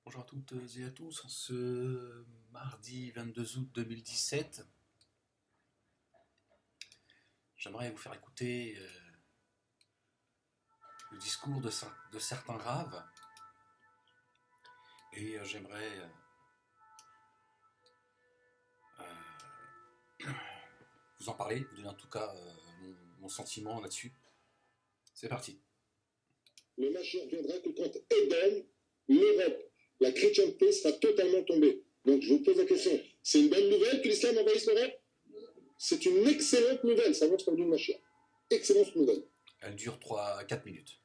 Bonjour à toutes et à tous, en ce mardi 22 août 2017, j'aimerais vous faire écouter le discours de certains raves et j'aimerais vous en parler, vous donner en tout cas mon sentiment là-dessus. C'est parti. Le Mashiach viendra que quand Éden, l'Europe, la chrétienté sera totalement tombée. Donc je vous pose la question, c'est une bonne nouvelle que l'islam envahisse l'Europe? C'est une excellente nouvelle, ça montre le Mashiach. Excellente nouvelle. Elle dure 3-4 minutes.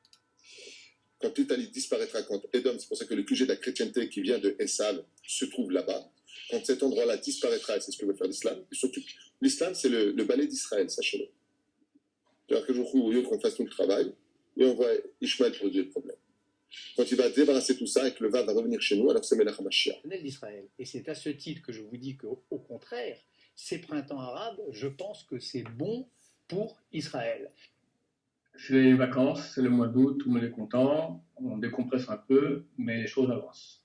Quand l'Italie disparaîtra, quand Édom, c'est pour ça que le QG de la chrétienté qui vient de Esav se trouve là-bas, quand cet endroit-là disparaîtra, et c'est ce que veut faire l'islam, et surtout, l'islam c'est le balai d'Israël, sachez-le. C'est-à-dire que je trouve, au lieu qu'on fasse tout le travail, et on voit Ishmaël pour régler le problème. Quand il va débarrasser tout ça et que le va revenir chez nous, alors c'est Melech HaMashiach. d'Israël. Et c'est à ce titre que je vous dis qu'au contraire, ces printemps arabes, je pense que c'est bon pour Israël. C'est les vacances, c'est le mois d'août, tout le monde est content, on décompresse un peu, mais les choses avancent.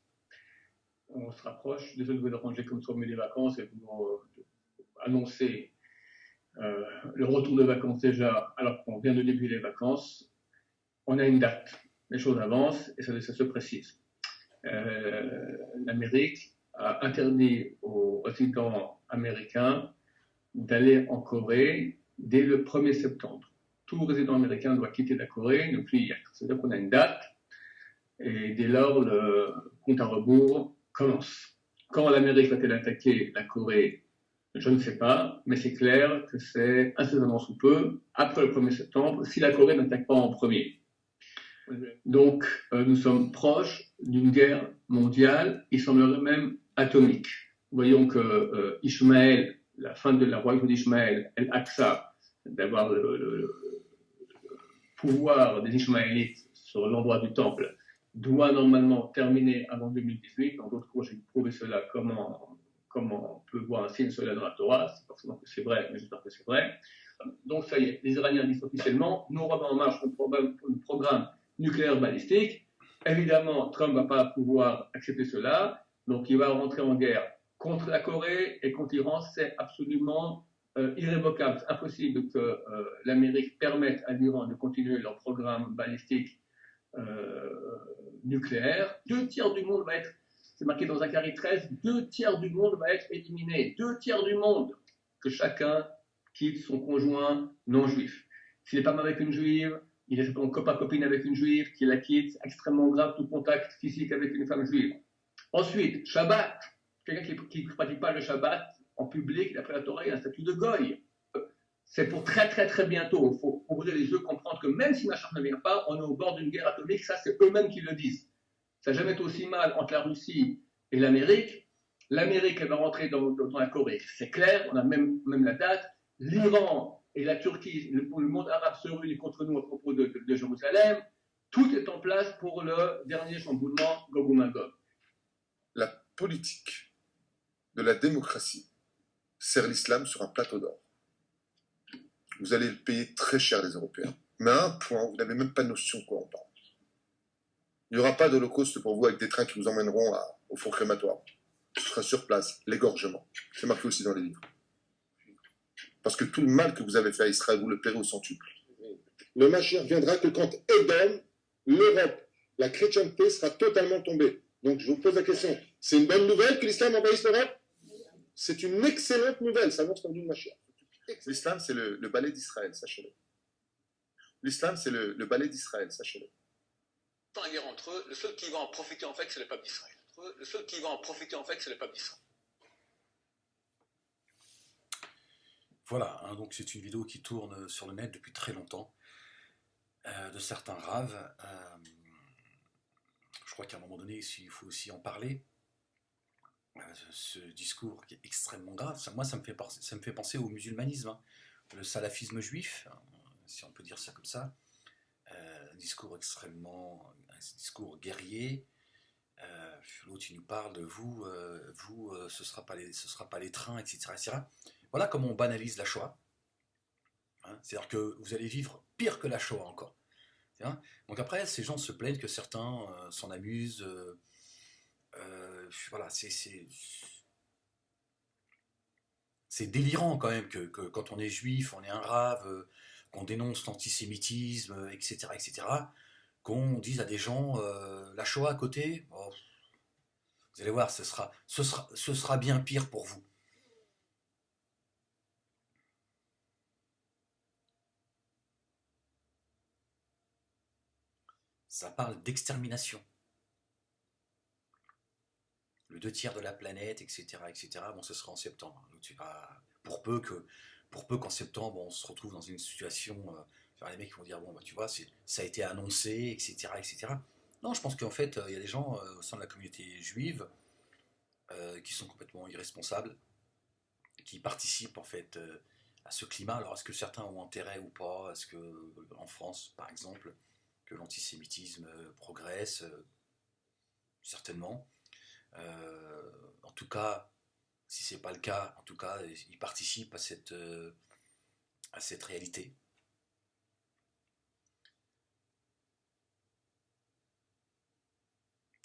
On se rapproche, désolé de vous déranger comme ça au milieu des vacances et de vous annoncer le retour de vacances déjà, alors qu'on vient de débuter les vacances. On a une date, les choses avancent et ça se précise. L'Amérique a interdit aux résidents américains d'aller en Corée dès le 1er septembre. Tout résident américain doit quitter la Corée depuis hier. C'est-à-dire qu'on a une date et dès lors le compte à rebours commence. Quand l'Amérique va-t-elle attaquer la Corée? Je ne sais pas, mais c'est clair que c'est incessamment sous peu, après le 1er septembre, si la Corée n'attaque pas en premier. Donc, nous sommes proches d'une guerre mondiale, il semblerait même atomique. Voyons que Ishmaël, la fin de la royauté d'Ishmaël, El-Aqsa, d'avoir le pouvoir des Ishmaélites sur l'endroit du temple, doit normalement terminer avant 2018. Dans d'autres cours, j'ai prouvé cela, comment on peut voir un signe cela dans la Torah. C'est pas forcément que c'est vrai, mais j'espère que c'est vrai. Donc, ça y est, les Iraniens disent officiellement, nous remettons en marche un programme nucléaire balistique. Évidemment, Trump ne va pas pouvoir accepter cela, donc il va rentrer en guerre contre la Corée et contre l'Iran. C'est absolument irrévocable. C'est impossible que l'Amérique permette à l'Iran de continuer leur programme balistique nucléaire. 2/3 du monde va être, c'est marqué dans Zacharie 13, 2/3 du monde va être éliminé. 2/3 du monde, que chacun quitte son conjoint non juif. S'il n'est pas marié avec une juive, il est en copain-copine avec une juive, qui la quitte, c'est extrêmement grave, tout contact physique avec une femme juive. Ensuite, Shabbat. Quelqu'un qui ne pratique pas le Shabbat en public, d'après la Torah, il a un statut de goy. C'est pour très très très bientôt. Il faut ouvrir les yeux, comprendre que même si Mashiach ne vient pas, on est au bord d'une guerre atomique, ça c'est eux-mêmes qui le disent. Ça n'a jamais été aussi mal entre la Russie et l'Amérique. L'Amérique, elle va rentrer dans la Corée, c'est clair, on a même la date. L'Iran et la Turquie, le monde arabe se réunit contre nous à propos de Jérusalem. Tout est en place pour le dernier chamboulement Gog ou Magog. La politique de la démocratie sert l'islam sur un plateau d'or. Vous allez le payer très cher, les Européens. Mais à un point, vous n'avez même pas notion de quoi on parle. Il n'y aura pas d'holocauste pour vous avec des trains qui vous emmèneront au four crématoire. Ce sera sur place, l'égorgement. C'est marqué aussi dans les livres. Parce que tout le mal que vous avez fait à Israël, vous le paierez au centuple. Le Mashiach viendra que quand Éden, l'Europe, la chrétienté sera totalement tombée. Donc je vous pose la question, c'est une bonne nouvelle que l'islam envahisse l'Europe? C'est une excellente nouvelle, ça montre du Mashiach. L'islam, c'est le balai d'Israël, sachez-le. L'islam, c'est le balai d'Israël, sachez-le. Dans la guerre entre eux, le seul qui va en profiter en fait, c'est le peuple d'Israël. Le seul qui va en profiter en fait, c'est le peuple d'Israël. Voilà, hein, donc c'est une vidéo qui tourne sur le net depuis très longtemps, de certains raves. Je crois qu'à un moment donné, il faut aussi en parler. Ce discours qui est extrêmement grave, moi ça me fait penser au musulmanisme, hein. Le salafisme juif, hein, si on peut dire ça comme ça, un discours guerrier. L'autre il nous parle de vous, ce sera pas les trains, etc., etc. Voilà comment on banalise la Shoah. Hein, c'est-à-dire que vous allez vivre pire que la Shoah encore. Hein. Donc après, ces gens se plaignent que certains s'en amusent voilà, c'est délirant quand même que quand on est juif, on est un rave, qu'on dénonce l'antisémitisme, etc., qu'on dise à des gens la Shoah à côté, oh, vous allez voir, ce sera bien pire pour vous. Ça parle d'extermination. Le 2 tiers de la planète, etc. Bon, ce sera en septembre. Donc, pour peu qu'en septembre, on se retrouve dans une situation. Enfin, les mecs vont dire bon, bah, tu vois, ça a été annoncé, etc. Non, je pense qu'en fait, il y a des gens au sein de la communauté juive qui sont complètement irresponsables, qui participent en fait à ce climat. Alors, est-ce que certains ont intérêt ou pas? Est-ce que en France, par exemple, que l'antisémitisme progresse? Certainement. En tout cas, si c'est pas le cas, en tout cas, ils participent à cette réalité.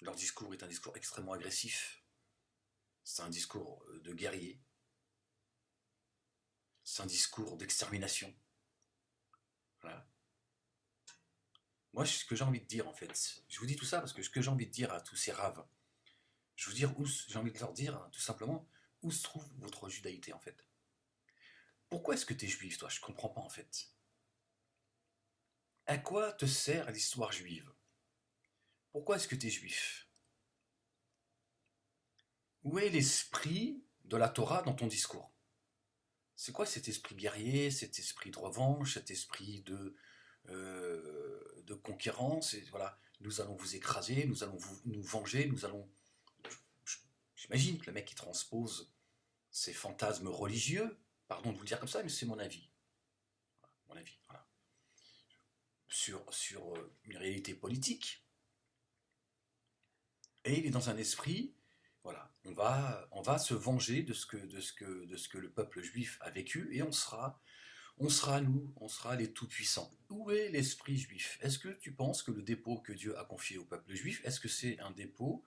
Leur discours est un discours extrêmement agressif. C'est un discours de guerrier. C'est un discours d'extermination. Voilà. Moi, ce que j'ai envie de dire, en fait, je vous dis tout ça parce que ce que j'ai envie de dire à tous ces raves, j'ai envie de leur dire, tout simplement, où se trouve votre judaïté, en fait. Pourquoi est-ce que tu es juif, toi? Je comprends pas, en fait. À quoi te sert l'histoire juive? Pourquoi est-ce que tu es juif? Où est l'esprit de la Torah dans ton discours? C'est quoi cet esprit guerrier, cet esprit de revanche, cet esprit de conquérance? Et voilà, nous allons vous écraser, nous allons nous venger, nous allons... J'imagine que le mec qui transpose ces fantasmes religieux, pardon de vous le dire comme ça, mais c'est mon avis. Mon avis, voilà. Sur une réalité politique. Et il est dans un esprit, voilà, on va se venger de ce que le peuple juif a vécu, et on sera les tout-puissants. Où est l'esprit juif? Est-ce que tu penses que le dépôt que Dieu a confié au peuple juif, est-ce que c'est un dépôt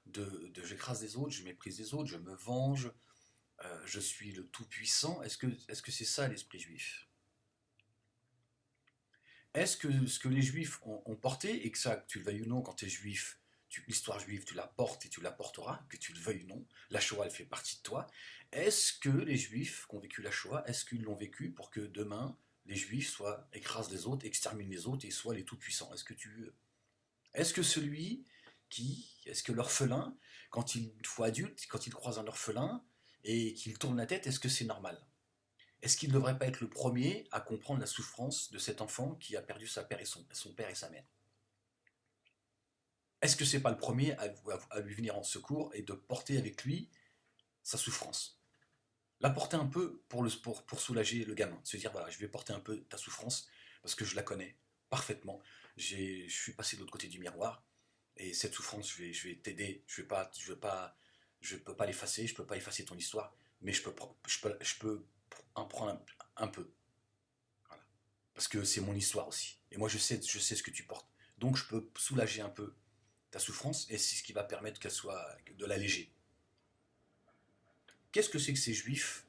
de j'écrase les autres, je méprise les autres, je me venge, je suis le tout-puissant? Est-ce que c'est ça l'esprit juif? Est-ce que ce que les juifs ont porté, et que ça, que tu le veuilles ou non, quand tu es juif, l'histoire juive, tu la portes et tu la porteras, que tu le veuilles ou non, la Shoah, elle fait partie de toi. Est-ce que les juifs qui ont vécu la Shoah, est-ce qu'ils l'ont vécu pour que demain, les juifs écrasent les autres, exterminent les autres et soient les tout-puissants? Est-ce que l'orphelin, quand il soit adulte, quand il croise un orphelin et qu'il tourne la tête, est-ce que c'est normal? Est-ce qu'il ne devrait pas être le premier à comprendre la souffrance de cet enfant qui a perdu son père et sa mère? Est-ce que c'est pas le premier à lui venir en secours et de porter avec lui sa souffrance? La porter un peu pour soulager le gamin, se dire voilà, je vais porter un peu ta souffrance parce que je la connais parfaitement. Je suis passé de l'autre côté du miroir et cette souffrance, je vais t'aider. Je peux pas l'effacer, je peux pas effacer ton histoire, mais je peux en prendre un peu, voilà. Parce que c'est mon histoire aussi. Et moi je sais ce que tu portes, donc je peux soulager un peu ta souffrance, et c'est ce qui va permettre de l'alléger. Qu'est-ce que c'est que ces juifs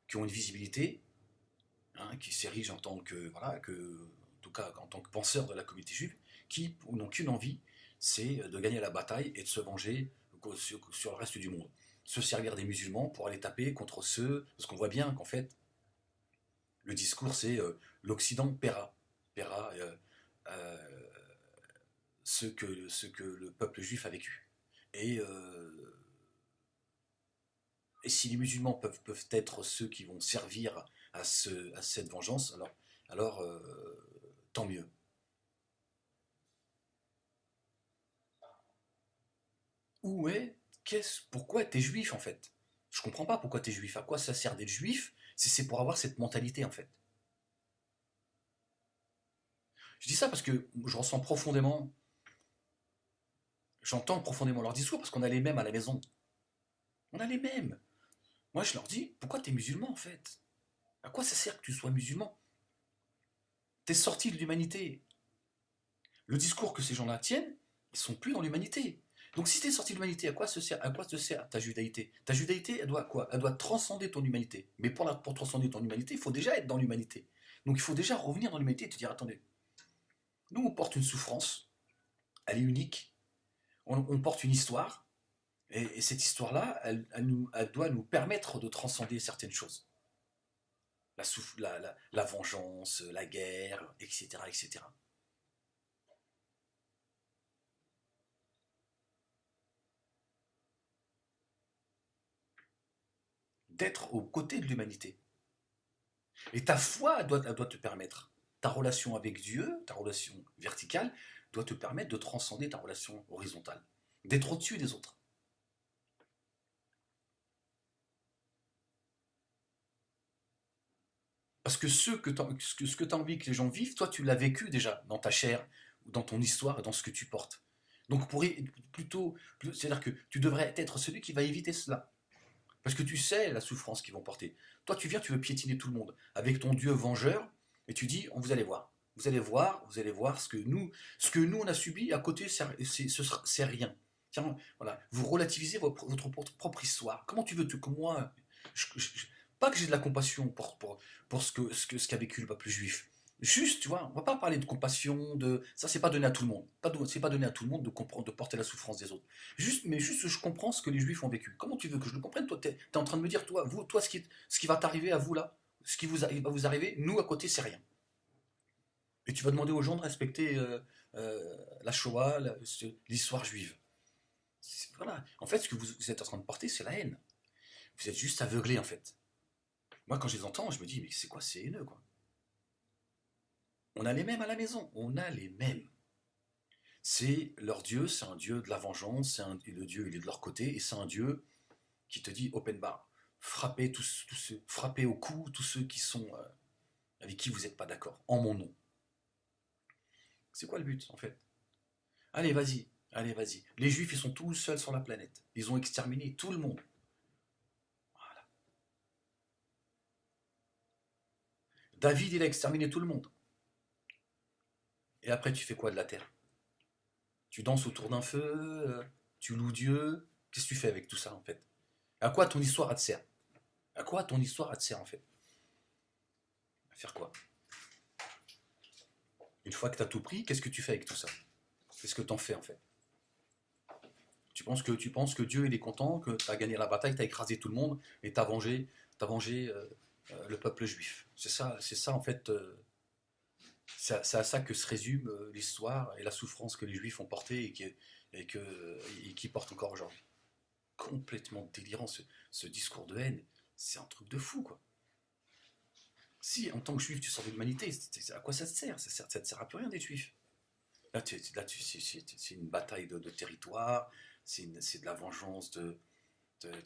qui ont une visibilité, hein, qui s'érigent en tant que, voilà, en tout cas en tant que penseurs de la communauté juive, qui n'ont qu'une envie, c'est de gagner la bataille et de se venger sur le reste du monde. Se servir des musulmans pour aller taper contre ceux, parce qu'on voit bien qu'en fait, le discours c'est l'Occident paiera ce que le peuple juif a vécu. Et si les musulmans peuvent être ceux qui vont servir à cette vengeance, alors tant mieux. Pourquoi t'es juif en fait? Je comprends pas pourquoi t'es juif. À quoi ça sert d'être juif si c'est pour avoir cette mentalité en fait? Je dis ça parce que je ressens profondément, j'entends profondément leur discours parce qu'on a les mêmes à la maison. On a les mêmes. Moi je leur dis, pourquoi t'es musulman en fait? À quoi ça sert que tu sois musulman? T'es sorti de l'humanité. Le discours que ces gens-là tiennent, ils sont plus dans l'humanité. Donc si tu es sorti de l'humanité, à quoi te sert ta judaïté? Ta judaïté, elle doit quoi? Elle doit transcender ton humanité. Mais pour transcender ton humanité, il faut déjà être dans l'humanité. Donc il faut déjà revenir dans l'humanité et te dire, attendez, nous on porte une souffrance, elle est unique, on porte une histoire, et cette histoire-là, elle doit nous permettre de transcender certaines choses. La vengeance, la guerre, etc., etc. D'être aux côtés de l'humanité. Et ta foi, elle doit te permettre. Ta relation avec Dieu, ta relation verticale, doit te permettre de transcender ta relation horizontale. D'être au-dessus des autres. Parce que ce que tu as envie que les gens vivent, toi tu l'as vécu déjà dans ta chair, dans ton histoire, dans ce que tu portes. Donc c'est-à-dire que tu devrais être celui qui va éviter cela. Parce que tu sais la souffrance qu'ils vont porter. Toi tu viens, tu veux piétiner tout le monde avec ton Dieu vengeur, et tu dis, vous allez voir. Vous allez voir ce que nous on a subi à côté, c'est rien. Tiens, voilà, vous relativisez votre propre histoire. Comment tu veux que moi, pas que j'ai de la compassion pour ce qu'a vécu le peuple juif. Juste, tu vois, on va pas parler de compassion, ça c'est pas donné à tout le monde. C'est pas donné à tout le monde de comprendre, de porter la souffrance des autres. Mais juste, je comprends ce que les juifs ont vécu. Comment tu veux que je le comprenne? Toi, t'es en train de me dire, toi, ce qui va t'arriver à vous là, ce qui va vous arriver, nous à côté, c'est rien. Et tu vas demander aux gens de respecter la Shoah, l'histoire juive. Voilà. En fait, ce que vous êtes en train de porter, c'est la haine. Vous êtes juste aveuglés, en fait. Moi, quand je les entends, je me dis, mais c'est quoi, c'est haineux, quoi. On a les mêmes à la maison, on a les mêmes. C'est leur Dieu, c'est un Dieu de la vengeance, le Dieu, il est de leur côté, et c'est un Dieu qui te dit, open bar, frappez frappez au cou tous ceux qui sont avec qui vous n'êtes pas d'accord, en mon nom. C'est quoi le but, en fait? Allez, vas-y. Les Juifs, ils sont tous seuls sur la planète. Ils ont exterminé tout le monde. Voilà. David, il a exterminé tout le monde. Et après, tu fais quoi de la terre? Tu danses autour d'un feu, tu loues Dieu. Qu'est-ce que tu fais avec tout ça, en fait? À quoi ton histoire elle te sert? À quoi ton histoire elle te sert, en fait? À faire quoi? Une fois que tu as tout pris, qu'est-ce que tu fais avec tout ça? Qu'est-ce que tu en fais, en fait? Tu penses que Dieu il est content, que tu as gagné la bataille, tu as écrasé tout le monde et tu as vengé le peuple juif. C'est ça en fait, c'est à ça que se résume l'histoire et la souffrance que les juifs ont portée et qui portent encore aujourd'hui. Complètement délirant ce discours de haine, c'est un truc de fou quoi. Si en tant que juif tu sors de l'humanité, à quoi ça te sert? Ça te sert à plus rien d'être juif. Là, c'est une bataille de territoire, c'est de la vengeance tu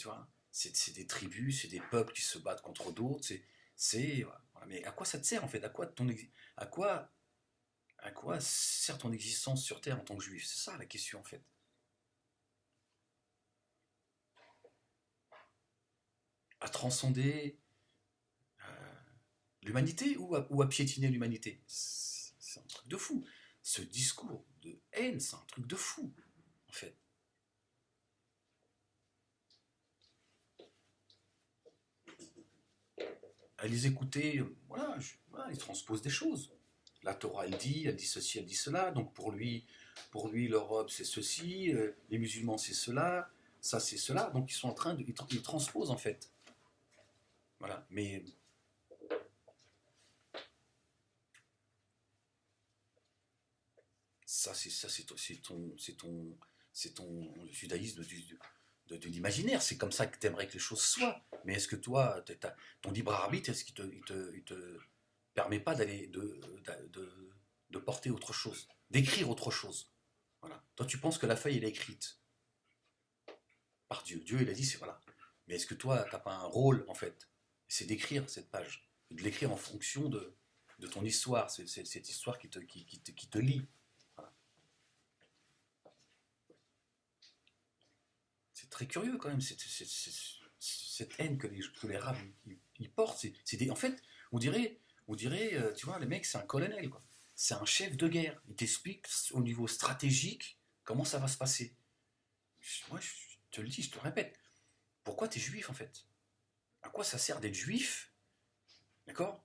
vois, c'est des tribus, c'est des peuples qui se battent contre d'autres. Voilà. Mais à quoi ça te sert en fait? À quoi sert ton existence sur Terre en tant que juif? C'est ça la question en fait. À transcender l'humanité ou à piétiner l'humanité? C'est un truc de fou. Ce discours de haine, c'est un truc de fou, en fait. À les écouter, voilà, ils transposent des choses. La Torah, elle dit ceci, elle dit cela. Donc pour lui l'Europe, c'est ceci, les musulmans, c'est cela, ça, c'est cela. Donc ils sont en train de... Ils transposent, en fait. Voilà, mais... C'est ton judaïsme de l'imaginaire. C'est comme ça que tu aimerais que les choses soient. Mais est-ce que toi, ton libre arbitre, est-ce qu'il te permet pas de porter autre chose, d'écrire autre chose? Voilà. Toi, tu penses que la feuille, elle est écrite par Dieu. Dieu, il a dit, c'est voilà. Mais est-ce que toi, tu n'as pas un rôle, en fait? C'est d'écrire cette page, de l'écrire en fonction de ton histoire. C'est cette histoire qui te lie. C'est très curieux quand même, cette haine que les Arabes ils portent. En fait, on dirait, tu vois, le mec, c'est un colonel, quoi. C'est un chef de guerre. Il t'explique au niveau stratégique comment ça va se passer. moi je te le dis, je te le répète, pourquoi tu es juif en fait? À quoi ça sert d'être juif? D'accord?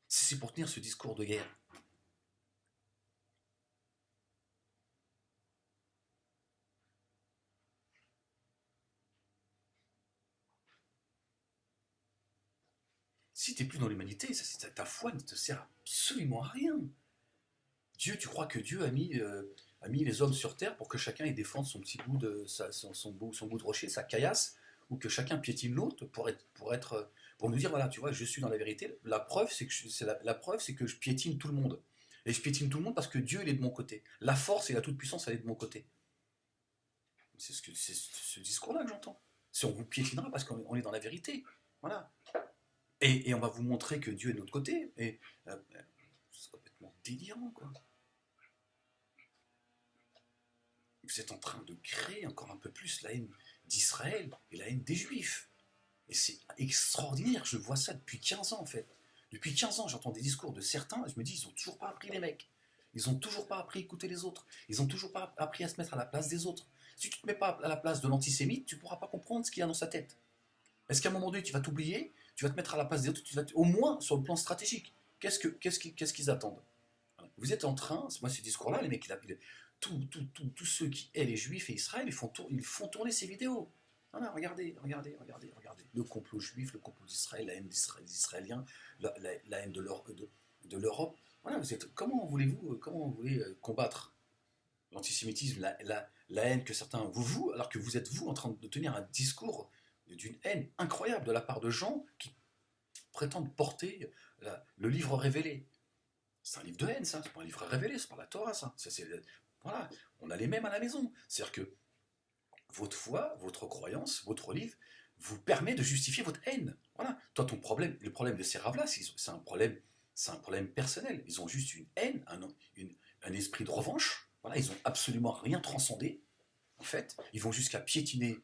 Si c'est pour tenir ce discours de guerre. Si tu n'es plus dans l'humanité, ta foi ne te sert absolument à rien. Dieu, tu crois que Dieu a mis les hommes sur terre pour que chacun y défende son petit bout de son bout de rocher, sa caillasse, ou que chacun piétine l'autre pour nous dire voilà, tu vois, je suis dans la vérité. La preuve, c'est que la preuve, c'est que je piétine tout le monde. Et je piétine tout le monde parce que Dieu, il est de mon côté. La force et la toute-puissance, elle est de mon côté. C'est ce discours-là que j'entends. C'est on vous piétinera parce qu'on est dans la vérité. Voilà. Et on va vous montrer que Dieu est de notre côté. Et c'est complètement délirant, quoi. Vous êtes en train de créer encore un peu plus la haine d'Israël et la haine des Juifs. Et c'est extraordinaire, je vois ça depuis 15 ans en fait. Depuis 15 ans, j'entends des discours de certains, et je me dis, ils n'ont toujours pas appris les mecs. Ils n'ont toujours pas appris à écouter les autres. Ils n'ont toujours pas appris à se mettre à la place des autres. Si tu ne te mets pas à la place de l'antisémite, tu ne pourras pas comprendre ce qu'il y a dans sa tête. Est-ce qu'à un moment donné, tu vas t'oublier, tu vas te mettre à la place des autres, au moins sur le plan stratégique. Qu'est-ce qu'ils attendent? Voilà. Vous êtes en train, moi ce discours-là, les mecs, tous ceux qui aiment les Juifs et Israël, ils font tourner ces vidéos. Voilà, regardez. Le complot juif, le complot d'Israël, la haine des Israéliens, la haine de l'Europe. Voilà, comment voulez combattre l'antisémitisme, la haine que certains vous, alors que vous êtes vous en train de tenir un discours d'une haine incroyable de la part de gens qui prétendent porter le livre révélé. C'est un livre de haine, ça. C'est pas un livre révélé, c'est pas la Torah, ça. Voilà, on a les mêmes à la maison. C'est-à-dire que votre foi, votre croyance, votre livre vous permet de justifier votre haine. Voilà. Toi, le problème de ces raves-là, c'est un problème personnel. Ils ont juste une haine, un esprit de revanche. Voilà, ils n'ont absolument rien transcendé. En fait, ils vont jusqu'à piétiner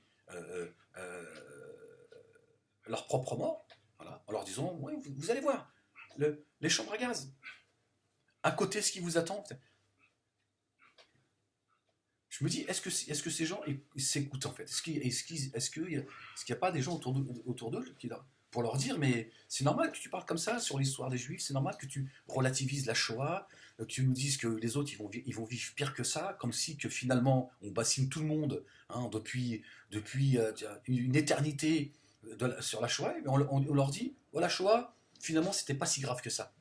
leur propre mort, voilà, en leur disant, ouais, vous allez voir, les chambres à gaz. À côté, ce qui vous attend. Je me dis, est-ce que ces gens s'écoutent en fait? Est-ce qu'il n'y a pas des gens autour d'eux pour leur dire, mais c'est normal que tu parles comme ça sur l'histoire des Juifs, c'est normal que tu relativises la Shoah, que tu nous dises que les autres ils vont vivre pire que ça, comme si que finalement on bassine tout le monde depuis une éternité sur la Shoah, mais on leur dit, oh, la Shoah, finalement c'était pas si grave que ça.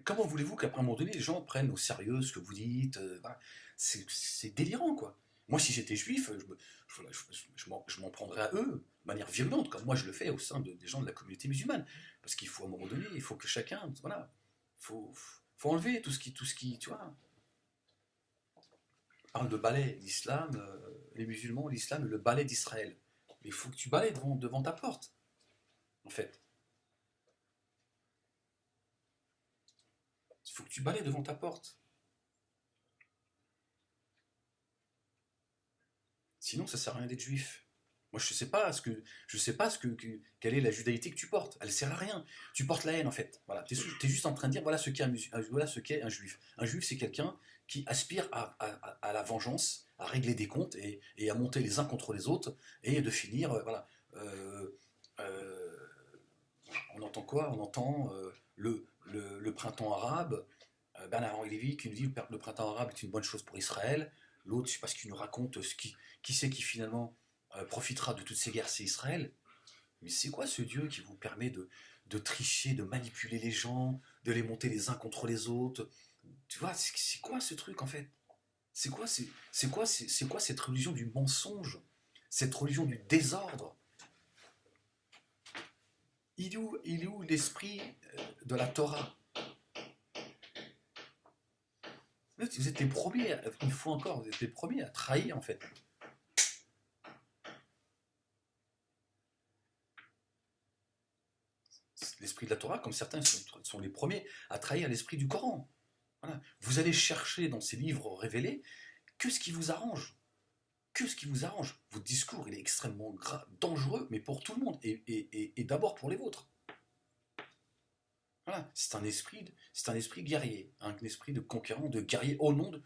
Comment voulez-vous qu'après un moment donné, les gens prennent au sérieux ce que vous dites voilà. C'est délirant, quoi. Moi, si j'étais juif, je m'en prendrais à eux de manière violente, comme moi je le fais au sein des gens de la communauté musulmane. Parce qu'il faut, à un moment donné, il faut que chacun, voilà, faut enlever tout ce qui, tu vois. On parle de balai, l'islam, les musulmans, l'islam, le balai d'Israël. Mais il faut que tu balaies devant ta porte, en fait. Il faut que tu balayes devant ta porte. Sinon, ça sert à rien d'être juif. Moi, je sais pas quelle est la judaïté que tu portes. Elle sert à rien. Tu portes la haine, en fait. Voilà. Tu es juste en train de dire voilà ce qu'est un juif. Un juif, c'est quelqu'un qui aspire à la vengeance, à régler des comptes et à monter les uns contre les autres et de finir, voilà. On entend quoi? On entend le printemps arabe. Bernard-Henri Lévy qui nous dit le printemps arabe est une bonne chose pour Israël. L'autre, je sais pas ce qu'il nous raconte, qui c'est qui finalement profitera de toutes ces guerres, c'est Israël. Mais c'est quoi ce Dieu qui vous permet de tricher, de manipuler les gens, de les monter les uns contre les autres? Tu vois, c'est quoi ce truc en fait? C'est quoi cette religion du mensonge? Cette religion du désordre? Il est où l'esprit de la Torah? Vous êtes les premiers, une fois encore, vous êtes les premiers à trahir en fait. L'esprit de la Torah, comme certains sont les premiers à trahir l'esprit du Coran. Voilà. Vous allez chercher dans ces livres révélés que ce qui vous arrange. Que ce qui vous arrange. Votre discours, il est extrêmement dangereux, mais pour tout le monde, et d'abord pour les vôtres. Voilà, c'est un esprit guerrier, un esprit de conquérant, de guerrier, au nom de,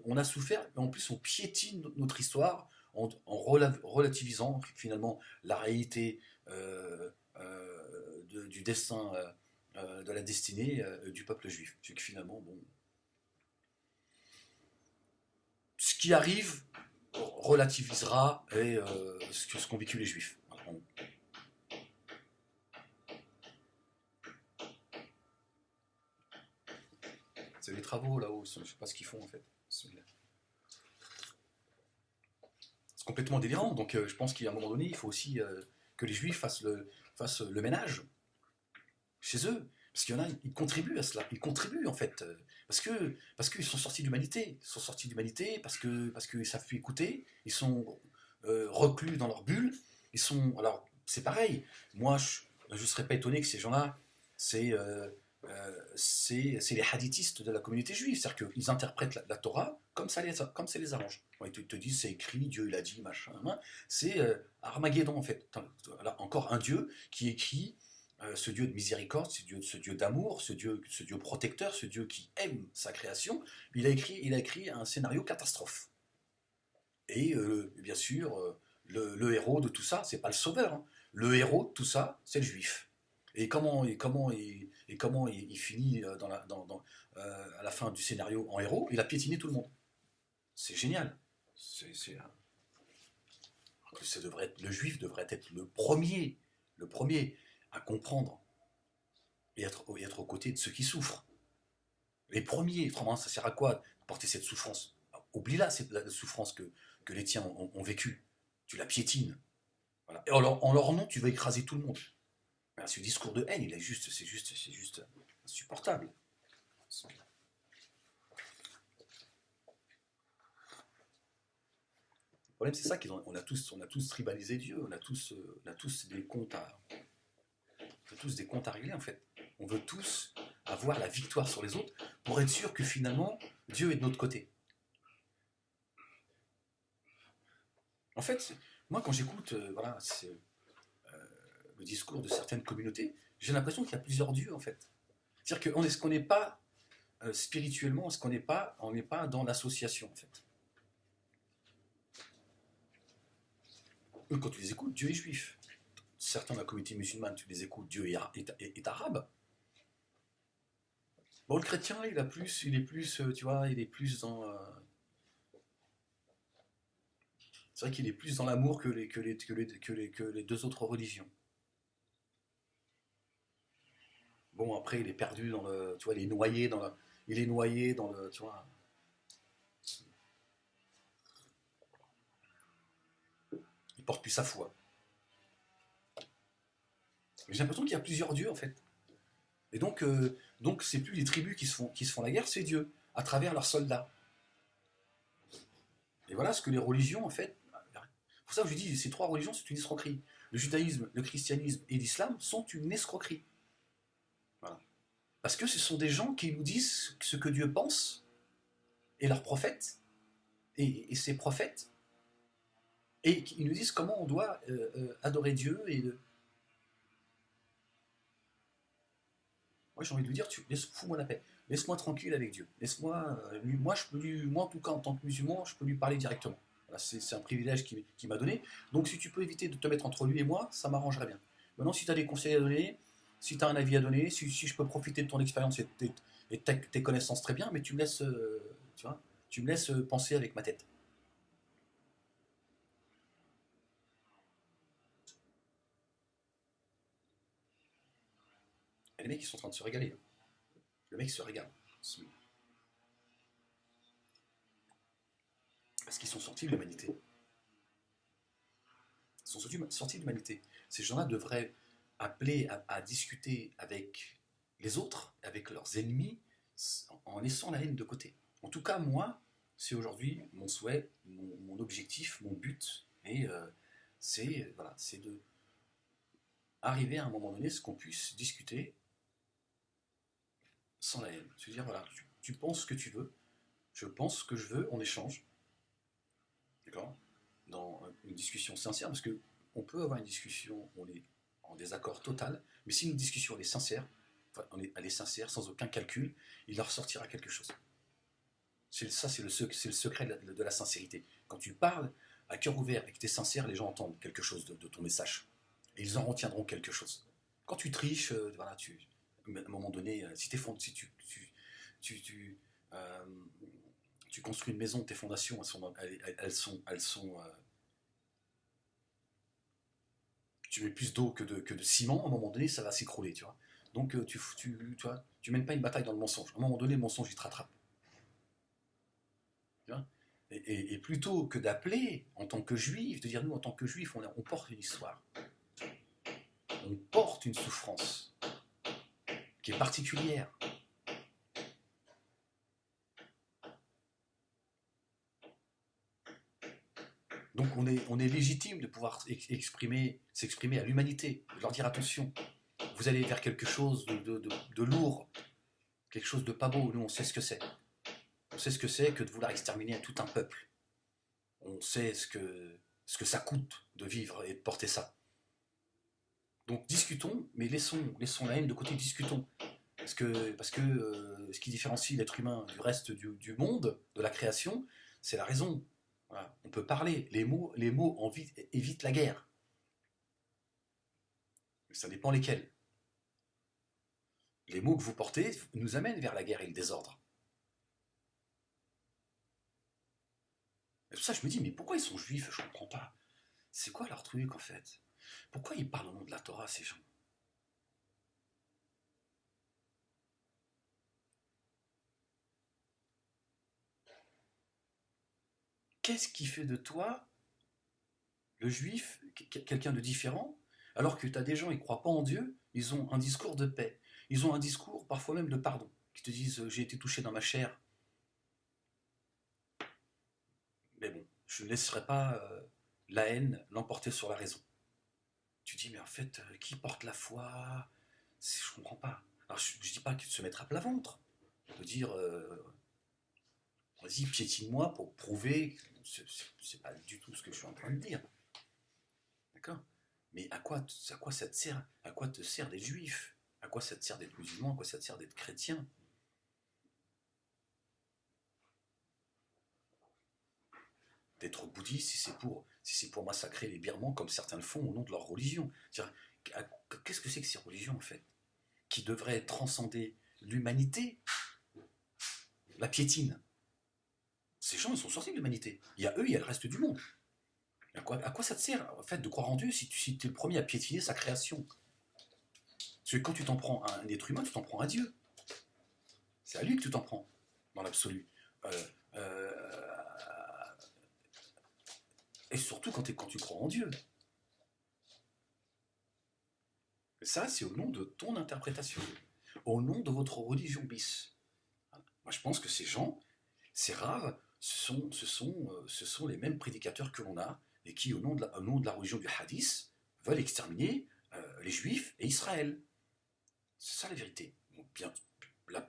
on a souffert, et en plus on piétine notre histoire en relativisant finalement la réalité du destin, de la destinée du peuple juif. C'est que finalement, bon, ce qui arrive relativisera ce qu'ont vécu les juifs. Voilà, c'est les travaux là-haut, je ne sais pas ce qu'ils font en fait. C'est complètement délirant, donc je pense qu'à un moment donné, il faut aussi que les juifs fassent le ménage chez eux. Parce qu'il y en a, ils contribuent à cela. Ils contribuent en fait. Parce qu'ils sont sortis d'humanité. Ils sont sortis d'humanité parce qu'ils ne savent plus écouter. Ils sont reclus dans leur bulle. Alors, c'est pareil. Moi, je ne serais pas étonné que ces gens-là, c'est les hadithistes de la communauté juive. C'est-à-dire qu'ils interprètent la Torah comme ça les arrange. Ils te disent, c'est écrit, Dieu il a dit, machin. C'est Armageddon en fait. Là, encore un Dieu qui écrit. Ce Dieu de miséricorde, ce Dieu d'amour, ce Dieu protecteur, ce Dieu qui aime sa création, il a écrit un scénario catastrophe. Et bien sûr, le héros de tout ça, c'est pas le sauveur. Hein. Le héros de tout ça, c'est le juif. Et comment il finit à la fin du scénario en héros? Il a piétiné tout le monde. C'est génial. Le juif devrait être le premier à comprendre et être aux côtés de ceux qui souffrent. Les premiers, vraiment, ça sert à quoi de porter cette souffrance? Oublie-la, c'est la souffrance que les tiens ont vécue. Tu la piétines. Voilà. Et en leur nom, tu vas écraser tout le monde. Alors, ce discours de haine, c'est juste insupportable. Le problème, c'est ça qu'on a tous tribalisé Dieu, on a tous des comptes à régler en fait. On veut tous avoir la victoire sur les autres pour être sûr que finalement Dieu est de notre côté. En fait, moi quand j'écoute le discours de certaines communautés, j'ai l'impression qu'il y a plusieurs dieux en fait. C'est-à-dire qu'on n'est pas spirituellement, on n'est pas dans l'association en fait. Eux, quand tu les écoutes, Dieu est juif. Certains de la communauté musulmane, tu les écoutes, Dieu est arabe. Bon, le chrétien, il est plus, tu vois, il est plus dans... c'est vrai qu'il est plus dans l'amour que les deux autres religions. Bon, après, il est perdu dans le... Tu vois, il est noyé dans le... Tu vois... Il porte plus sa foi. Mais j'ai l'impression qu'il y a plusieurs dieux, en fait. Et donc c'est plus les tribus qui se font la guerre, c'est Dieu, à travers leurs soldats. Et voilà ce que les religions, en fait... Pour ça que je dis, ces trois religions, c'est une escroquerie. Le judaïsme, le christianisme et l'islam sont une escroquerie. Voilà. Parce que ce sont des gens qui nous disent ce que Dieu pense, et leurs prophètes, et ses prophètes, et ils nous disent comment on doit adorer Dieu. Moi j'ai envie de lui dire, fous-moi la paix, laisse-moi tranquille avec Dieu. Moi en tout cas en tant que musulman, je peux lui parler directement. Voilà, c'est un privilège qu'il m'a donné. Donc si tu peux éviter de te mettre entre lui et moi, ça m'arrangerait bien. Maintenant, si tu as des conseils à donner, si tu as un avis à donner, si je peux profiter de ton expérience et de tes connaissances, très bien, mais tu me laisses penser avec ma tête. Et les mecs, ils sont en train de se régaler. Le mec se régale. Parce qu'ils sont sortis de l'humanité. Ils sont sortis de l'humanité. Ces gens-là devraient appeler à discuter avec les autres, avec leurs ennemis, en laissant la haine de côté. En tout cas, moi, c'est aujourd'hui mon souhait, mon objectif, mon but, et c'est de arriver à un moment donné, ce qu'on puisse discuter sans la haine. Se dire, voilà, tu penses ce que tu veux, je pense ce que je veux, on échange. D'accord? Dans une discussion sincère, parce qu'on peut avoir une discussion, on est en désaccord total, mais si une discussion est sincère, elle est sincère, sans aucun calcul, il leur sortira quelque chose. Ça, c'est le secret de la sincérité. Quand tu parles à cœur ouvert et que tu es sincère, les gens entendent quelque chose de ton message. Et ils en retiendront quelque chose. Quand tu triches, voilà, à un moment donné, si tu construis une maison, tes fondations, tu mets plus d'eau que de ciment, à un moment donné, ça va s'écrouler, tu vois. Donc, tu mènes pas une bataille dans le mensonge. À un moment donné, le mensonge, il te rattrape. Tu vois, et plutôt que d'appeler en tant que juif, de dire nous, en tant que juif, on porte une histoire. On porte une souffrance qui est particulière. Donc on est légitime de pouvoir s'exprimer à l'humanité, de leur dire attention, vous allez vers quelque chose de lourd, quelque chose de pas beau. Nous, on sait ce que c'est. On sait ce que c'est que de vouloir exterminer tout un peuple. On sait ce que ça coûte de vivre et de porter ça. Donc discutons, mais laissons la haine de côté, discutons. Parce que ce qui différencie l'être humain du reste du monde, de la création, c'est la raison. Voilà. On peut parler, les mots évitent la guerre. Mais ça dépend lesquels. Les mots que vous portez nous amènent vers la guerre et le désordre. Et tout ça, je me dis, mais pourquoi ils sont juifs? Je ne comprends pas. C'est quoi leur truc, en fait? Pourquoi ils parlent au nom de la Torah, ces gens? Qu'est-ce qui fait de toi, le juif, quelqu'un de différent, alors que tu as des gens, ils ne croient pas en Dieu, ils ont un discours de paix, ils ont un discours parfois même de pardon, qui te disent j'ai été touché dans ma chair, mais bon, je ne laisserai pas la haine l'emporter sur la raison. Tu dis mais en fait, qui porte la foi? Je ne comprends pas. Alors je ne dis pas qu'il se mettre à plat ventre, de dire vas-y piétine-moi pour prouver, c'est pas du tout ce que je suis en train de dire. D'accord? Mais à quoi ça te sert? À quoi te sert d'être juif? À quoi ça te sert d'être musulman? À quoi ça te sert d'être chrétien? D'être bouddhiste, si c'est pour massacrer les Birmans comme certains le font au nom de leur religion. Qu'est-ce que c'est que ces religions en fait? Qui devraient transcender l'humanité, la piétine. Ces gens, ils sont sortis de l'humanité. Il y a eux, il y a le reste du monde. À quoi ça te sert en fait de croire en Dieu si tu es le premier à piétiner sa création? Parce que quand tu t'en prends à un être humain, tu t'en prends à Dieu. C'est à lui que tu t'en prends, dans l'absolu. Et surtout quand tu crois en Dieu. Et ça, c'est au nom de ton interprétation, au nom de votre religion bis. Moi, je pense que ces gens, c'est rare, ce sont les mêmes prédicateurs que l'on a, et qui, au nom de la religion du hadith, veulent exterminer les Juifs et Israël. C'est ça la vérité. Donc, bien,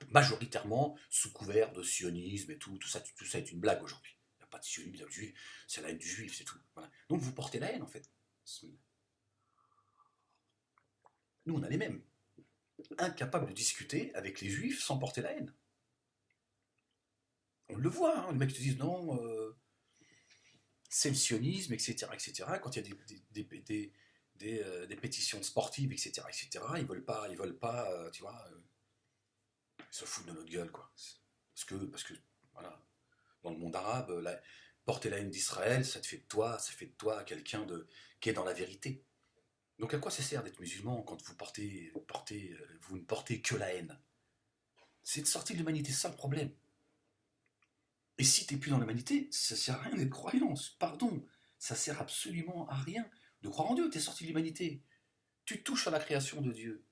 majoritairement, sous couvert de sionisme et tout ça est une blague aujourd'hui. Il n'y a pas de sionisme, il y a de juif, c'est la haine du juif, c'est tout. Voilà. Donc vous portez la haine, en fait. Nous, on a les mêmes. Incapables de discuter avec les juifs sans porter la haine. On le voit, hein, les mecs te disent non, c'est le sionisme, etc., etc. Quand il y a des pétitions sportives, etc., ils veulent pas, tu vois, ils se foutent de notre gueule, quoi. Parce que voilà, dans le monde arabe, porter la haine d'Israël, ça fait de toi quelqu'un qui est dans la vérité. Donc à quoi ça sert d'être musulman quand vous ne portez que la haine? C'est de sortir de l'humanité, c'est ça le problème. Et si tu n'es plus dans l'humanité, ça ne sert à rien d'être croyant. Pardon, ça ne sert absolument à rien de croire en Dieu. Tu es sorti de l'humanité. Tu touches à la création de Dieu.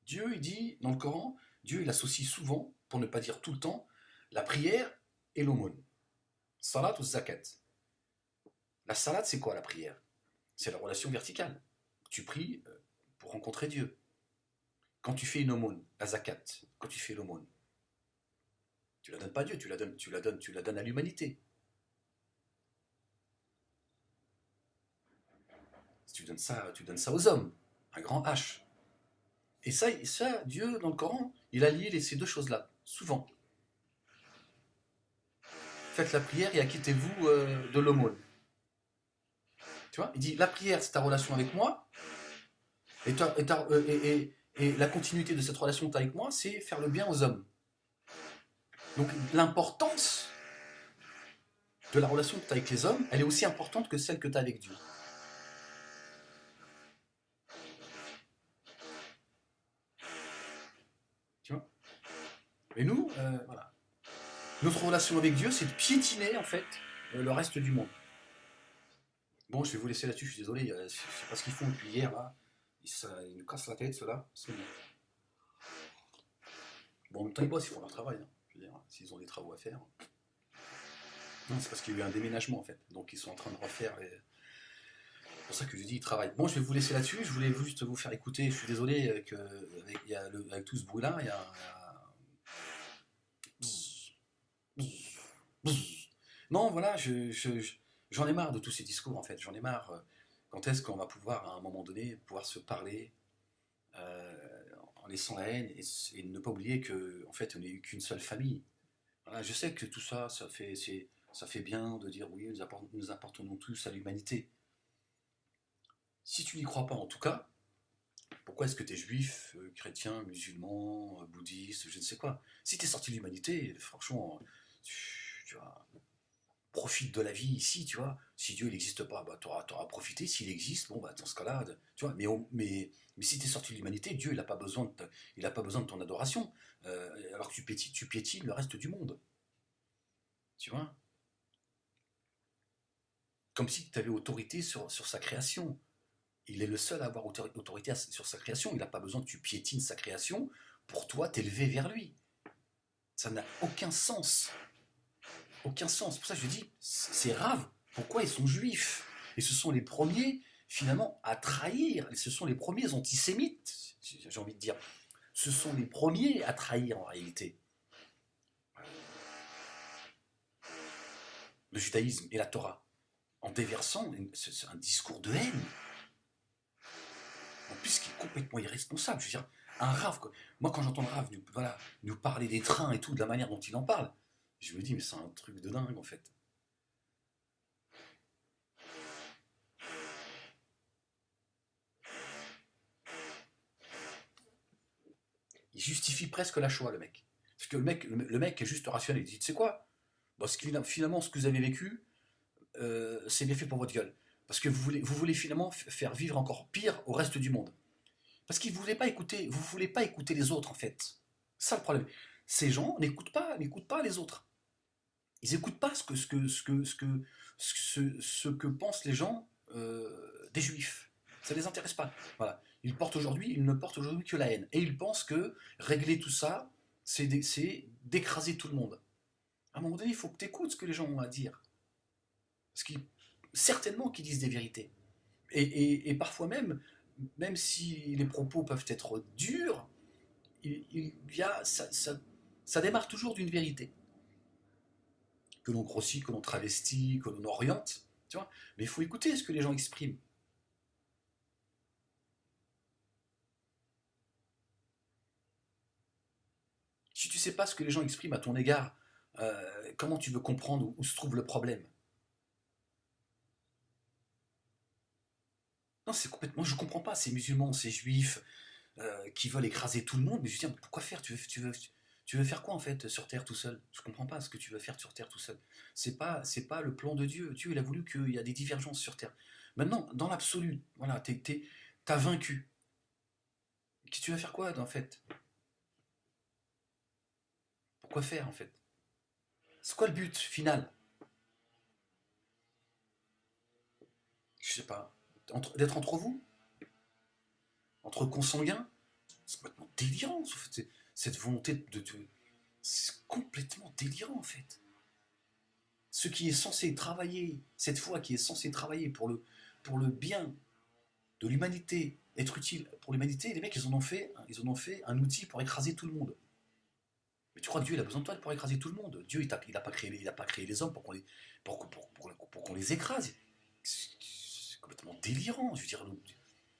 Dieu, il dit dans le Coran, Dieu, il associe souvent, pour ne pas dire tout le temps, la prière et l'aumône. Salat ou zakat. La salat, c'est quoi la prière? C'est la relation verticale. Tu pries pour rencontrer Dieu. Quand tu fais une aumône, la zakat, quand tu fais l'aumône, tu la donnes pas à Dieu, tu la donnes à l'humanité. tu donnes ça aux hommes, un grand H. Et ça, Dieu, dans le Coran, il a lié ces deux choses-là, souvent. Faites la prière et acquittez-vous de l'aumône. Tu vois, il dit, la prière, c'est ta relation avec moi, et la continuité de cette relation que tu as avec moi, c'est faire le bien aux hommes. Donc l'importance de la relation que tu as avec les hommes, elle est aussi importante que celle que tu as avec Dieu. Tu vois? Mais nous, voilà. Notre relation avec Dieu, c'est de piétiner, en fait, le reste du monde. Bon, je vais vous laisser là-dessus, je suis désolé, je ne sais pas ce qu'ils font depuis hier, là. Ils nous cassent la tête, ceux-là. Bon, en même temps, ils bossent, ils font leur travail. Hein. Je veux dire, s'ils ont des travaux à faire. Non, c'est parce qu'il y a eu un déménagement, en fait. Donc, ils sont en train de refaire les... C'est pour ça que je dis, ils travaillent. Bon, je vais vous laisser là-dessus. Je voulais juste vous faire écouter. Je suis désolé avec tout ce bruit-là. Il y a... Non, voilà, j'en ai marre de tous ces discours, en fait. J'en ai marre. Quand est-ce qu'on va pouvoir, à un moment donné, pouvoir se parler en laissant la haine et ne pas oublier qu'en fait, on n'est qu'une seule famille. Voilà, je sais que tout ça, ça fait bien de dire oui, nous appartenons tous à l'humanité. Si tu n'y crois pas, en tout cas, pourquoi est-ce que tu es juif, chrétien, musulman, bouddhiste, je ne sais quoi? Si tu es sorti de l'humanité, franchement, tu vois, profite de la vie ici, tu vois. Si Dieu n'existe pas, bah, tu auras profité. S'il existe, bon, bah, dans ce cas-là, tu vois. Mais si tu es sorti de l'humanité, Dieu, il n'a pas besoin de ton adoration. Alors que tu piétines le reste du monde. Tu vois. Comme si tu avais autorité sur sa création. Il est le seul à avoir autorité sur sa création. Il n'a pas besoin que tu piétines sa création pour toi t'élever vers lui. Ça n'a aucun sens. Aucun sens. Pour ça, je dis, c'est grave. Pourquoi ils sont juifs? Et ce sont les premiers, finalement, à trahir. Et ce sont les premiers antisémites, j'ai envie de dire. Ce sont les premiers à trahir, en réalité. Le judaïsme et la Torah. En déversant un discours de haine. En plus, qui est complètement irresponsable. Je veux dire, un Rav, quoi. Moi, quand j'entends le Rav nous parler des trains et tout, de la manière dont il en parle, je me dis, mais c'est un truc de dingue, en fait. Il justifie presque la Shoah, le mec. Parce que le mec est juste rationnel. Il dit, tu sais quoi? Bon, finalement, ce que vous avez vécu, c'est bien fait pour votre gueule. Parce que vous voulez finalement faire vivre encore pire au reste du monde. Parce qu'ils ne voulaient pas écouter, vous ne voulez pas écouter les autres, en fait. C'est ça le problème. Ces gens n'écoutent pas les autres. Ils n'écoutent pas ce que pensent les gens des juifs. Ça ne les intéresse pas. Voilà. Ils ne portent aujourd'hui que la haine. Et ils pensent que régler tout ça, c'est d'écraser tout le monde. À un moment donné, il faut que tu écoutes ce que les gens ont à dire. Parce qu'ils, certainement qu'ils disent des vérités. Et parfois même si les propos peuvent être durs, ça démarre toujours d'une vérité. Que l'on grossit, que l'on travestit, que l'on oriente, tu vois. Mais il faut écouter ce que les gens expriment. Si tu ne sais pas ce que les gens expriment à ton égard, comment tu veux comprendre où se trouve le problème? Non, c'est complètement... Je ne comprends pas ces musulmans, ces juifs qui veulent écraser tout le monde, mais je dis, pourquoi faire? Tu veux faire quoi en fait sur Terre tout seul? Je comprends pas ce que tu veux faire sur Terre tout seul. C'est pas le plan de Dieu. Dieu, il a voulu qu'il y ait des divergences sur Terre. Maintenant, dans l'absolu, voilà, t'as vaincu. Tu veux faire quoi en fait? Pourquoi faire en fait? C'est quoi le but final? Je sais pas. D'être entre vous? Entre consanguins? C'est complètement délirant. Cette volonté de c'est complètement délirant en fait. Ce qui est censé travailler, cette foi qui est censée travailler pour le bien de l'humanité, être utile pour l'humanité, les mecs ils en ont fait un outil pour écraser tout le monde. Mais tu crois que Dieu il a besoin de toi pour écraser tout le monde? Dieu il n'a pas créé les hommes pour qu'on les écrase. complètement délirant. Je veux dire,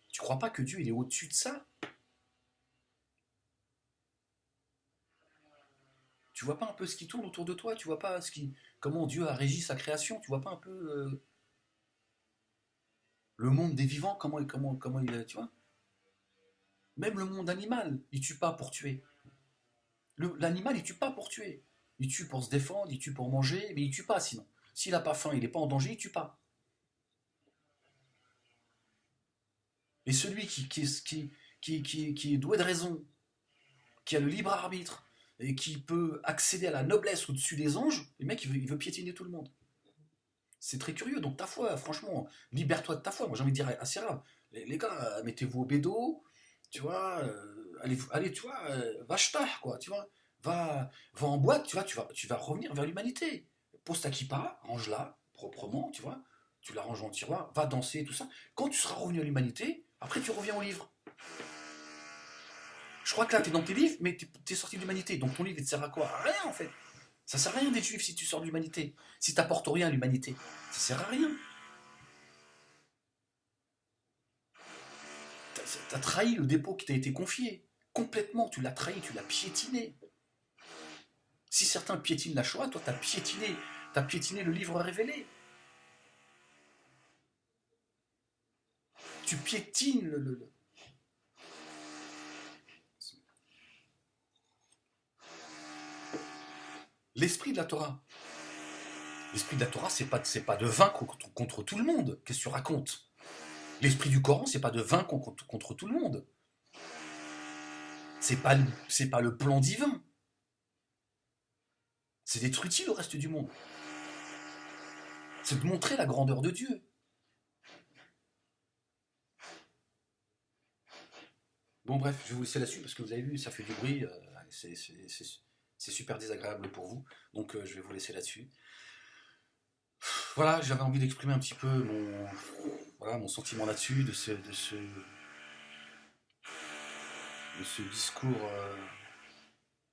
tu crois pas que Dieu il est au-dessus de ça? Tu vois pas un peu ce qui tourne autour de toi? Tu vois pas comment Dieu a régi sa création? Tu vois pas un peu le monde des vivants? Comment il est, tu vois? Même le monde animal, il tue pas pour tuer. L'animal, il tue pas pour tuer. Il tue pour se défendre, il tue pour manger, mais il tue pas sinon. S'il a pas faim, il est pas en danger, il tue pas. Et celui qui est doué de raison, qui a le libre arbitre, et qui peut accéder à la noblesse au-dessus des anges, le mec, il veut piétiner tout le monde. C'est très curieux. Donc ta foi, franchement, libère-toi de ta foi. Moi, j'ai envie de dire assez rare. Les gars, mettez-vous au bédo, tu vois, allez, tu vois, va shtar, quoi, tu vois. Va en boîte, tu vas revenir vers l'humanité. Pose ta kippa, range-la proprement, tu vois. Tu la ranges en tiroir, va danser, tout ça. Quand tu seras revenu à l'humanité, après tu reviens au livre. Je crois que là, tu es dans tes livres, mais tu es sorti de l'humanité. Donc ton livre, il te sert à quoi? À rien, en fait. Ça sert à rien d'être juif si tu sors de l'humanité. Si tu n'apportes rien à l'humanité, ça sert à rien. Tu as trahi le dépôt qui t'a été confié. Complètement, tu l'as trahi, tu l'as piétiné. Si certains piétinent la Shoah, toi, tu as piétiné le livre révélé. Tu piétines l'esprit de la Torah. L'esprit de la Torah, c'est pas de vaincre contre tout le monde. Qu'est-ce que tu racontes? L'esprit du Coran, c'est pas de vaincre contre tout le monde. C'est pas le plan divin. C'est d'être utile au reste du monde. C'est de montrer la grandeur de Dieu. Bon bref, je vais vous laisser là-dessus parce que vous avez vu, ça fait du bruit, c'est super désagréable pour vous, donc je vais vous laisser là-dessus. Voilà, j'avais envie d'exprimer un petit peu mon sentiment là-dessus, de ce discours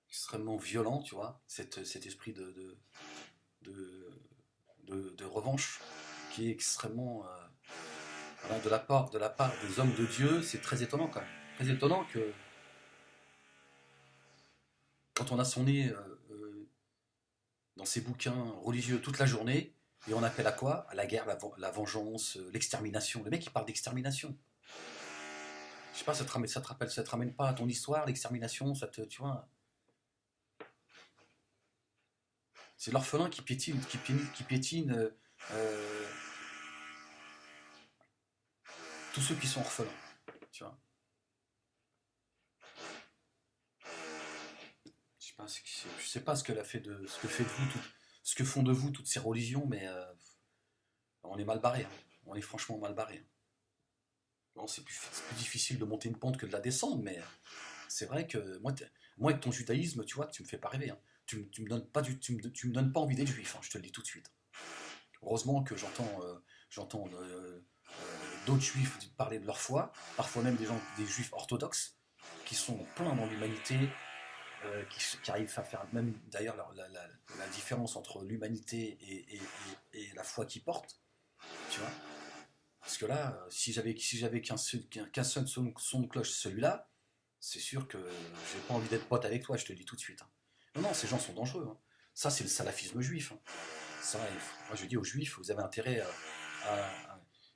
extrêmement violent, tu vois, cet esprit de revanche qui est extrêmement voilà, de la part des hommes de Dieu. C'est très étonnant quand même. Très étonnant que quand on a son nez dans ses bouquins religieux toute la journée, et on appelle à quoi? À la guerre, la vengeance, l'extermination. Le mec il parle d'extermination. Je sais pas, ça te ramène pas à ton histoire, l'extermination, tu vois. C'est l'orphelin qui piétine tous ceux qui sont orphelins, tu vois. Je sais pas ce que font de vous toutes ces religions, mais on est mal barré. Hein. On est franchement mal barré. Bon, c'est plus difficile de monter une pente que de la descendre, mais c'est vrai que moi avec ton judaïsme, tu vois, tu me fais pas rêver. Hein. Tu me donnes pas envie d'être juif. Hein, je te le dis tout de suite. Heureusement que j'entends d'autres juifs parler de leur foi, parfois même des juifs orthodoxes qui sont pleins dans l'humanité. Qui arrivent à faire même d'ailleurs la différence entre l'humanité et la foi qu'ils portent, tu vois. Parce que là, si j'avais qu'un seul son de cloche, celui-là, c'est sûr que j'ai pas envie d'être pote avec toi, je te le dis tout de suite. Hein. Non, ces gens sont dangereux. Hein. Ça, c'est le salafisme juif. Hein. Ça, moi, je dis aux juifs, vous avez intérêt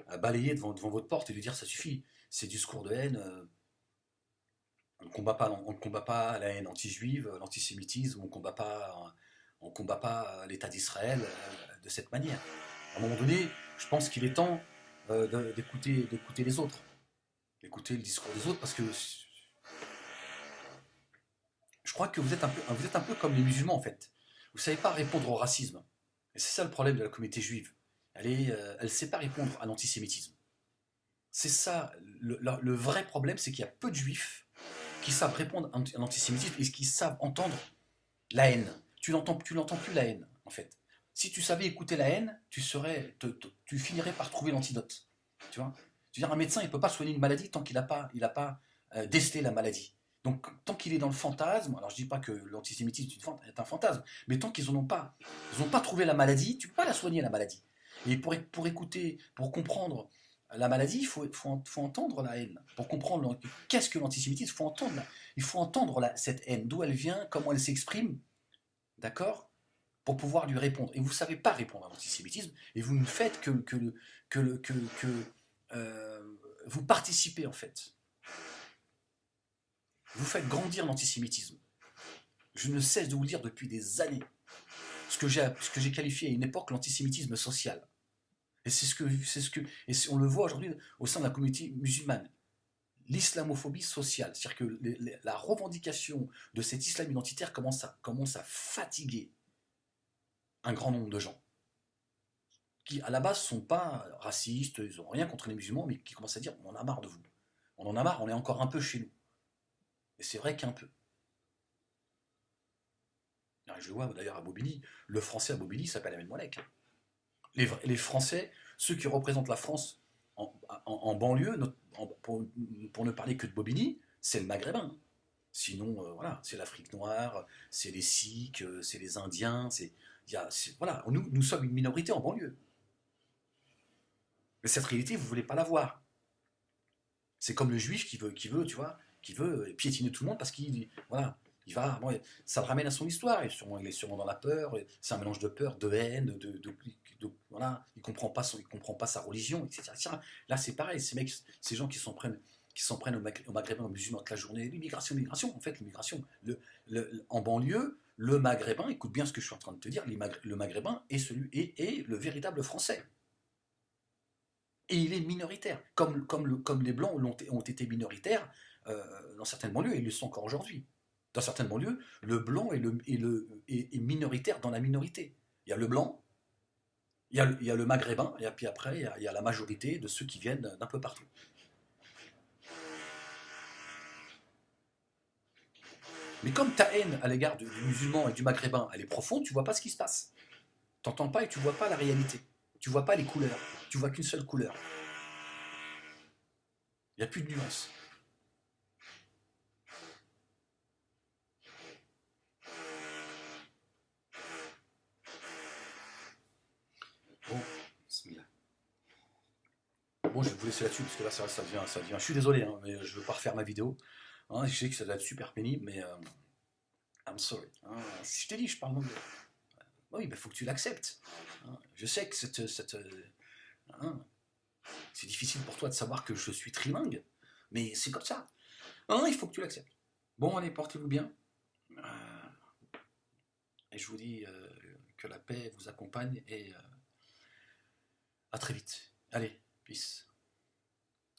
à balayer devant votre porte et lui dire ça suffit. Ces discours de haine. On ne combat pas la haine anti-juive, l'antisémitisme, on ne combat pas l'État d'Israël de cette manière. À un moment donné, je pense qu'il est temps d'écouter les autres, d'écouter le discours des autres, parce que je crois que vous êtes un peu comme les musulmans en fait. Vous ne savez pas répondre au racisme. Et c'est ça le problème de la communauté juive. Elle ne sait pas répondre à l'antisémitisme. C'est ça, le vrai problème, c'est qu'il y a peu de juifs qui savent répondre à l'antisémitisme et qui savent entendre la haine. Tu n'entends plus la haine, en fait. Si tu savais écouter la haine, tu finirais par trouver l'antidote. Tu vois? Je veux dire, un médecin, il ne peut pas soigner une maladie tant qu'il n'a pas décelé la maladie. Donc, tant qu'il est dans le fantasme, alors je ne dis pas que l'antisémitisme est un fantasme, mais tant qu'ils n'ont pas trouvé la maladie, tu ne peux pas la soigner, la maladie. Et pour comprendre la maladie, faut entendre la haine. Pour comprendre qu'est-ce que l'antisémitisme, il faut entendre cette haine, d'où elle vient, comment elle s'exprime, d'accord, pour pouvoir lui répondre. Et vous ne savez pas répondre à l'antisémitisme, et vous ne faites vous participez en fait. Vous faites grandir l'antisémitisme. Je ne cesse de vous le dire depuis des années. Ce que j'ai qualifié à une époque l'antisémitisme social. Et on le voit aujourd'hui au sein de la communauté musulmane. L'islamophobie sociale, c'est-à-dire que la revendication de cet islam identitaire commence à fatiguer un grand nombre de gens qui, à la base, ne sont pas racistes, ils n'ont rien contre les musulmans, mais qui commencent à dire on en a marre de vous. On en a marre, on est encore un peu chez nous. Et c'est vrai qu'un peu. Je le vois d'ailleurs à Bobigny, le français à Bobigny s'appelle Ahmed Moalek. Les Français, ceux qui représentent la France en banlieue, pour ne parler que de Bobigny, c'est le Maghrébin. Sinon, voilà, c'est l'Afrique noire, c'est les Sikhs, c'est les Indiens, voilà, nous sommes une minorité en banlieue. Mais cette réalité, vous ne voulez pas la voir. C'est comme le juif qui veut, tu vois, qui veut piétiner tout le monde parce qu'il, voilà, ça le ramène à son histoire. Il est sûrement dans la peur. C'est un mélange de peur, de haine, voilà. Il comprend pas sa religion, etc. Là, c'est pareil. Ces gens qui s'en prennent au Maghrébin, aux musulmans toute la journée. L'immigration. En fait, l'immigration. En banlieue, le Maghrébin, écoute bien ce que je suis en train de te dire. Le Maghrébin est le véritable Français. Et il est minoritaire, comme les Blancs ont été minoritaires dans certaines banlieues, et ils le sont encore aujourd'hui. Dans certaines banlieues, le Blanc est minoritaire dans la minorité. Il y a le Blanc, il y a le Maghrébin, et puis après, il y a la majorité de ceux qui viennent d'un peu partout. Mais comme ta haine à l'égard du musulman et du Maghrébin, elle est profonde, tu ne vois pas ce qui se passe. Tu n'entends pas et tu ne vois pas la réalité. Tu ne vois pas les couleurs. Tu vois qu'une seule couleur. Il n'y a plus de nuance. Bon, bismillah. Bon, je vais vous laisser là-dessus, parce que là, ça devient. Je suis désolé, hein, mais je ne veux pas refaire ma vidéo. Hein, je sais que ça doit être super pénible, mais I'm sorry. Hein, si je te dis, je parle anglais. Oui, il faut que tu l'acceptes. Hein, je sais que c'est difficile pour toi de savoir que je suis trilingue, mais c'est comme ça. Hein, il faut que tu l'acceptes. Bon, allez, portez-vous bien. Et je vous dis que la paix vous accompagne et à très vite. Allez, peace.